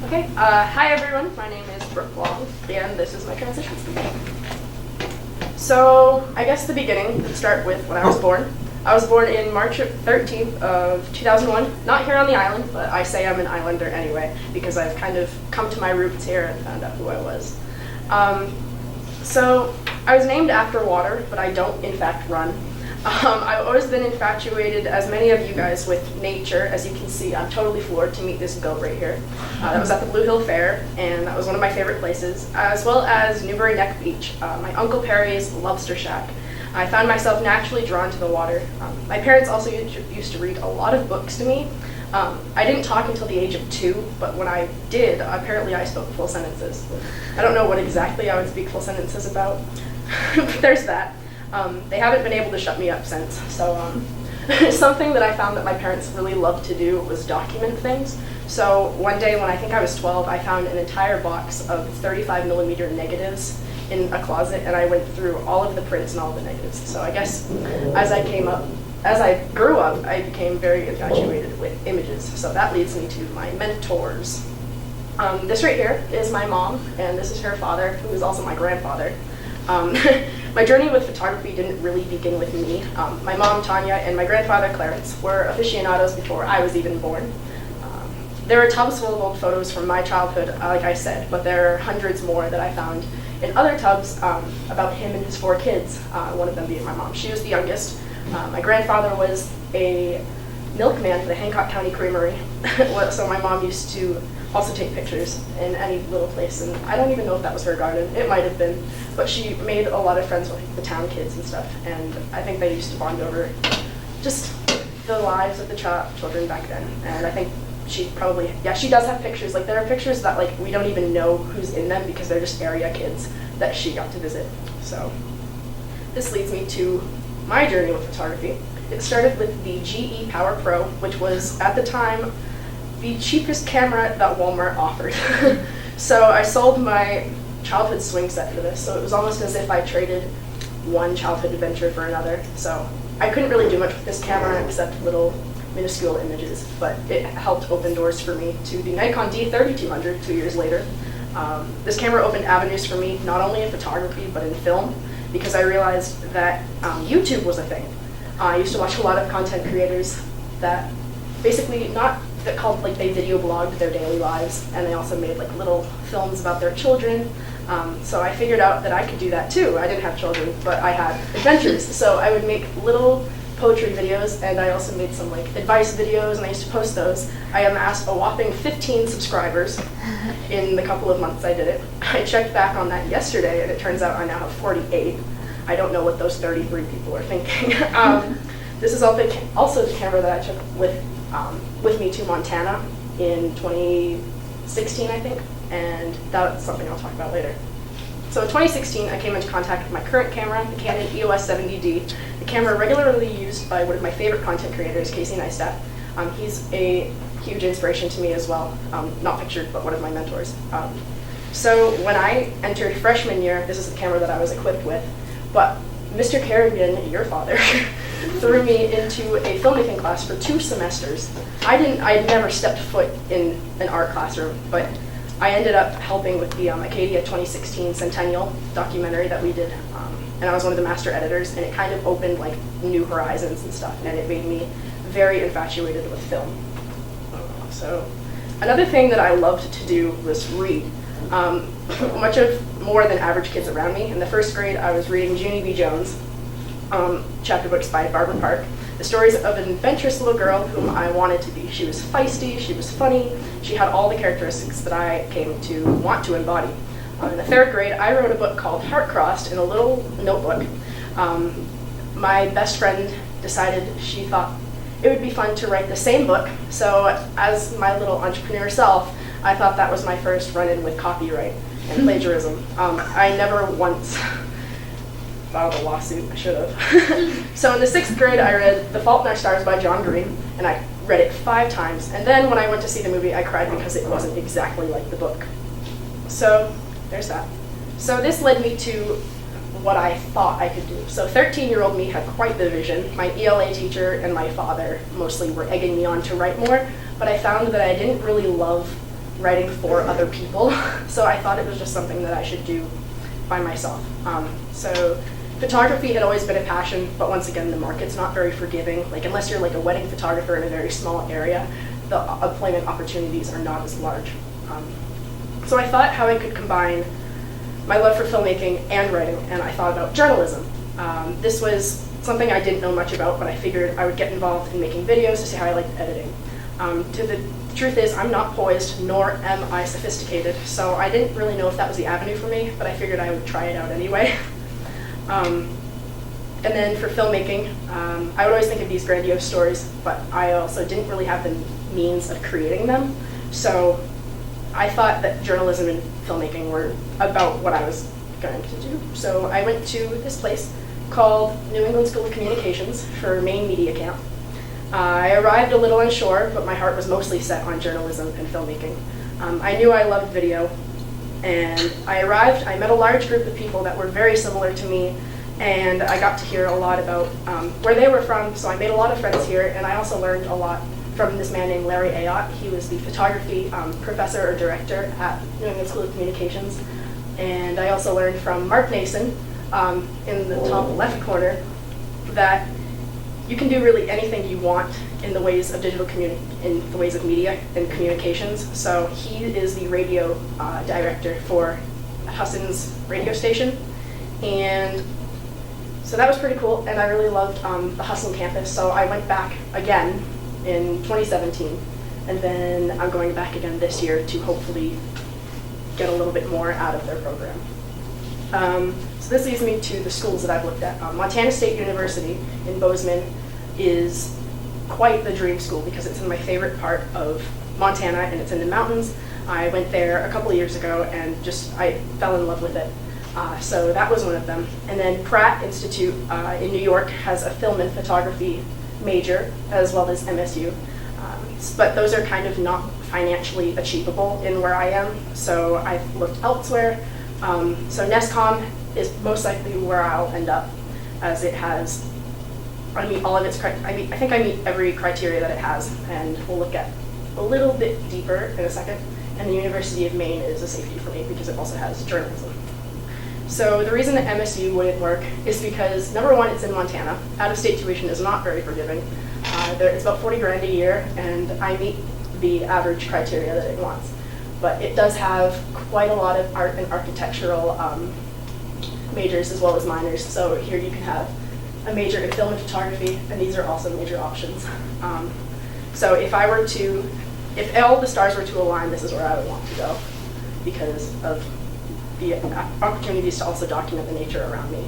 Okay, hi everyone, my name is Brooke and this is my transition speech. So, I guess the beginning, let's start with when I was born. I was born in March 13th of 2001, not here on the island, but I say I'm an islander anyway, because I've kind of come to my roots here and found out who I was. So, I was named after water, but I don't in fact run. I've always been infatuated, as many of you guys, with nature. As you can see, I'm totally floored to meet this goat right here. That was at the Blue Hill Fair, and that was one of my favorite places, as well as Newbury Neck Beach, my Uncle Perry's lobster shack. I found myself naturally drawn to the water. My parents also used to read a lot of books to me. I didn't talk until the age of 2, but when I did, apparently I spoke full sentences. I don't know what exactly I would speak full sentences about, but there's that. They haven't been able to shut me up since, so something that I found that my parents really loved to do was document things. So one day when I think I was 12, I found an entire box of 35mm negatives in a closet, and I went through all of the prints and all of the negatives. So I guess as I grew up, I became very infatuated with images. So that leads me to my mentors. This right here is my mom, and this is her father, who is also my grandfather. My journey with photography didn't really begin with me. My mom, Tanya, and my grandfather, Clarence, were aficionados before I was even born. There are tubs full of old photos from my childhood, like I said, but there are hundreds more that I found in other tubs about him and his 4 kids, one of them being my mom. She was the youngest. My grandfather was a milkman for the Hancock County Creamery, so my mom used to also take pictures in any little place, and I don't even know if that was her garden. It might have been, but she made a lot of friends with the town kids and stuff, and I think they used to bond over just the lives of the children back then. And I think she probably, yeah, she does have pictures. Like, there are pictures that, like, we don't even know who's in them because they're just area kids that she got to visit. So this leads me to my journey with photography. It started with the GE Power Pro, which was, at the time, the cheapest camera that Walmart offered. So I sold my childhood swing set for this, so it was almost as if I traded one childhood adventure for another. So I couldn't really do much with this camera except little minuscule images, but it helped open doors for me to the Nikon D3200 2 years later. This camera opened avenues for me, not only in photography, but in film, because I realized that YouTube was a thing. I used to watch a lot of content creators that basically they video blogged their daily lives, and they also made like little films about their children. So I figured out that I could do that too. I didn't have children, but I had adventures. So I would make little poetry videos, and I also made some like advice videos, and I used to post those. I amassed a whopping 15 subscribers in the couple of months I did it. I checked back on that yesterday, and it turns out I now have 48. I don't know what those 33 people are thinking. This is also the camera that I took with me to Montana in 2016, I think, and that's something I'll talk about later. So in 2016, I came into contact with my current camera, the Canon EOS 70D, the camera regularly used by one of my favorite content creators, Casey Neistat. He's a huge inspiration to me as well, not pictured, but one of my mentors. So when I entered freshman year, this is the camera that I was equipped with, but Mr. Kerrigan, your father, threw me into a filmmaking class for 2 semesters. I had never stepped foot in an art classroom, but I ended up helping with the Acadia 2016 Centennial documentary that we did, and I was one of the master editors, and it kind of opened like new horizons and stuff, and it made me very infatuated with film. So another thing that I loved to do was read. More than average kids around me. In the 1st grade, I was reading Junie B. Jones chapter books by Barbara Park, the stories of an adventurous little girl whom I wanted to be. She was feisty, she was funny, she had all the characteristics that I came to want to embody. In the 3rd grade, I wrote a book called Heart Crossed in a little notebook. My best friend decided she thought it would be fun to write the same book, so as my little entrepreneur self, I thought that was my first run-in with copyright and plagiarism. I never once filed a lawsuit. I should have. So in the 6th grade, I read The Fault in Our Stars by John Green, and I read it 5 times. And then when I went to see the movie, I cried because it wasn't exactly like the book. So there's that. So this led me to what I thought I could do. So 13-year-old me had quite the vision. My ELA teacher and my father mostly were egging me on to write more, but I found that I didn't really love writing for other people. So I thought it was just something that I should do by myself. So photography had always been a passion, but once again, the market's not very forgiving. Like, unless you're like a wedding photographer in a very small area, the employment opportunities are not as large. So I thought how I could combine my love for filmmaking and writing, and I thought about journalism. This was something I didn't know much about, but I figured I would get involved in making videos to see how I liked editing. The truth is, I'm not poised, nor am I sophisticated, so I didn't really know if that was the avenue for me, but I figured I would try it out anyway. And then for filmmaking, I would always think of these grandiose stories, but I also didn't really have the means of creating them, so I thought that journalism and filmmaking were about what I was going to do. So I went to this place called New England School of Communications for Maine Media Camp. I arrived a little unsure, but my heart was mostly set on journalism and filmmaking. I knew I loved video, and I arrived, I met a large group of people that were very similar to me, and I got to hear a lot about where they were from, so I made a lot of friends here, and I also learned a lot from this man named Larry Ayotte. He was the photography professor or director at New England School of Communications. And I also learned from Mark Nason in the top left corner that you can do really anything you want in the ways of in the ways of media and communications. So he is the radio director for Husson's radio station. And so that was pretty cool, and I really loved the Husson campus, so I went back again in 2017, and then I'm going back again this year to hopefully get a little bit more out of their program. So this leads me to the schools that I've looked at. Montana State University in Bozeman is quite the dream school because it's in my favorite part of Montana, and it's in the mountains. I went there a couple of years ago and I fell in love with it. So that was one of them. And then Pratt Institute in New York has a film and photography major, as well as MSU. But those are kind of not financially achievable in where I am, so I've looked elsewhere. So NESCOM is most likely where I'll end up, as it has, I meet all of its, I think I meet every criteria that it has, and we'll look at a little bit deeper in a second. And the University of Maine is a safety for me because it also has journalism. So the reason that MSU wouldn't work is because, number one, it's in Montana. Out-of-state tuition is not very forgiving. It's about 40 grand a year, and I meet the average criteria that it wants. But it does have quite a lot of art and architectural majors as well as minors. So here you can have a major in film and photography, and these are also major options. So if all the stars were to align, this is where I would want to go because of the opportunities to also document the nature around me.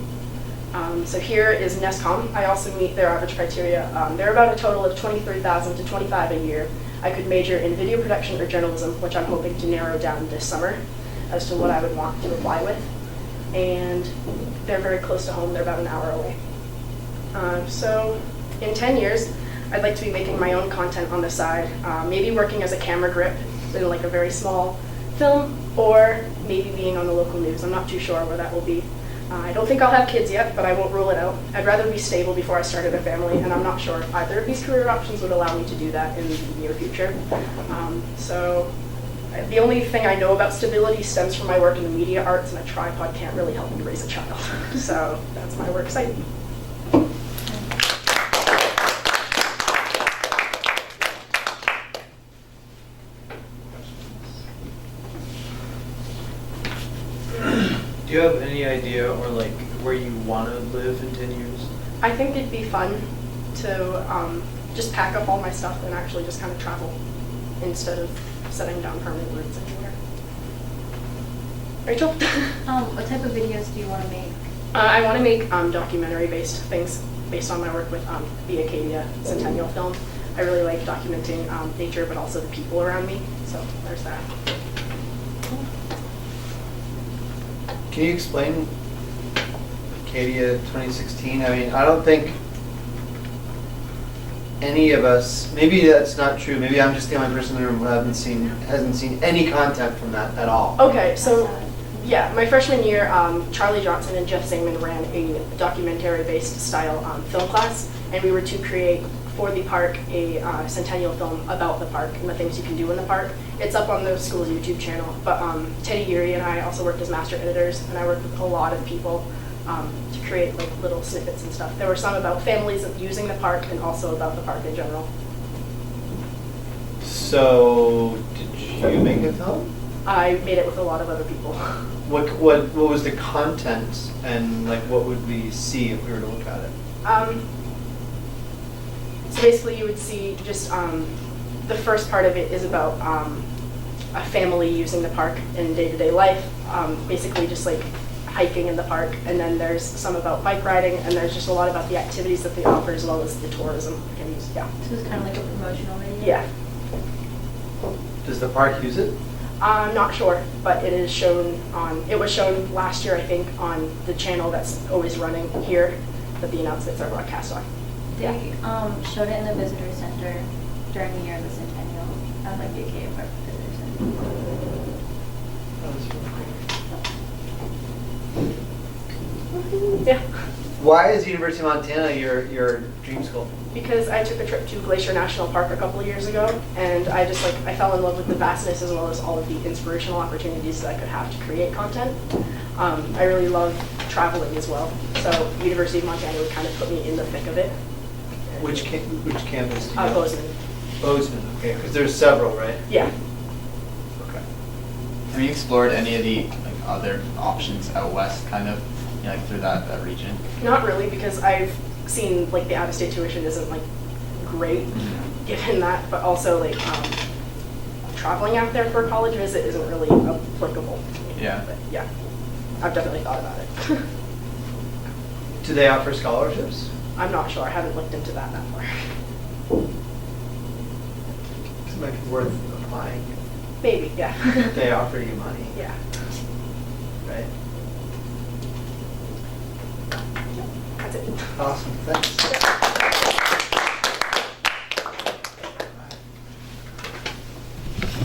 So here is NESCOM. I also meet their average criteria. They're about a total of 23,000 to 25 a year. I could major in video production or journalism, which I'm hoping to narrow down this summer as to what I would want to apply with. And they're very close to home. They're about an hour away. So in 10 years, I'd like to be making my own content on the side, maybe working as a camera grip in like a very small film, or maybe being on the local news. I'm not too sure where that will be. I don't think I'll have kids yet, but I won't rule it out. I'd rather be stable before I started a family, and I'm not sure if either of these career options would allow me to do that in the near future. So the only thing I know about stability stems from my work in the media arts, and a tripod can't really help me raise a child. So that's my work site. Do you have any idea or like where you want to live in 10 years? I think it'd be fun to just pack up all my stuff and actually just kind of travel instead of setting down permanent roots anywhere. Rachel? What type of videos do you want to make? I want to make documentary-based things based on my work with the Acadia Centennial film. I really like documenting nature, but also the people around me. So there's that. Can you explain Acadia 2016? I mean, I don't think any of us, maybe that's not true, maybe I'm just the only person in the room who hasn't seen any content from that at all. Okay, so yeah, my freshman year, Charlie Johnson and Jeff Zingman ran a documentary-based style film class, and we were to create for the park a centennial film about the park and the things you can do in the park. It's up on the school's YouTube channel. But Teddy Geary and I also worked as master editors, and I worked with a lot of people to create like little snippets and stuff. There were some about families using the park and also about the park in general. So, did you make a film? I made it with a lot of other people. What was the content, and like what would we see if we were to look at it? So basically you would see just the first part of it is about a family using the park in day-to-day life, basically just like hiking in the park, and then there's some about bike riding, and there's just a lot about the activities that they offer as well as the tourism. And yeah. So it's kind of like a promotional video? Yeah. Does the park use it? I'm not sure, but it is shown on, it was shown last year, I think, on the channel that's always running here that the announcements are broadcast on. They showed it in the visitor center during the year of the centennial at like the AKA Park Visitor Center. That was really cool. Yeah. Why is University of Montana your dream school? Because I took a trip to Glacier National Park a couple of years ago, and I just like, I fell in love with the vastness as well as all of the inspirational opportunities that I could have to create content. I really love traveling as well, so University of Montana would kind of put me in the thick of it. Which campus? Do you know? Bozeman. Bozeman, okay, because there's several, right? Yeah. Okay. Have you explored any of the like other options out west, kind of, you know, like through that region? Not really, because I've seen like the out-of-state tuition isn't like great given that, but also like traveling out there for a college visit isn't really applicable to me. Yeah. But yeah, I've definitely thought about it. Do they offer scholarships? I'm not sure. I haven't looked into that far. It might be worth applying. Maybe, yeah. If they offer you money, Yeah. right? That's it. Awesome, thanks.